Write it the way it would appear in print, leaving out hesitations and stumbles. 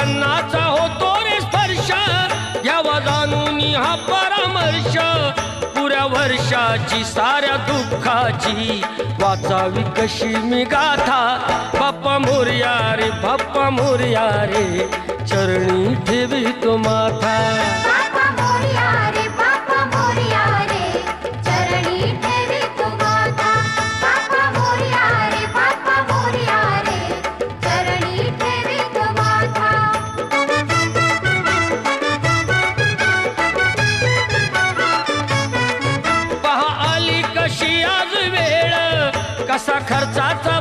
अन्नाचा होतो रे स्पर्श घ्यावा जाणून हा परामर्श पुऱ्या वर्षाची साऱ्या दुःखाची वाचावी कशी मी गाथा बाप्पा मोरया रे बाप्पा मोरया रे चरणी ठेवी तो माथा बाप्पा मोरया रे बाप्पा मोरया रे चरणी ठेवी तो माथा बाप्पा मोरया रे बाप्पा मोरया रे चरणी ठेवी तो माथा पहा आली कशी आज वेळ कसा खर्चाचा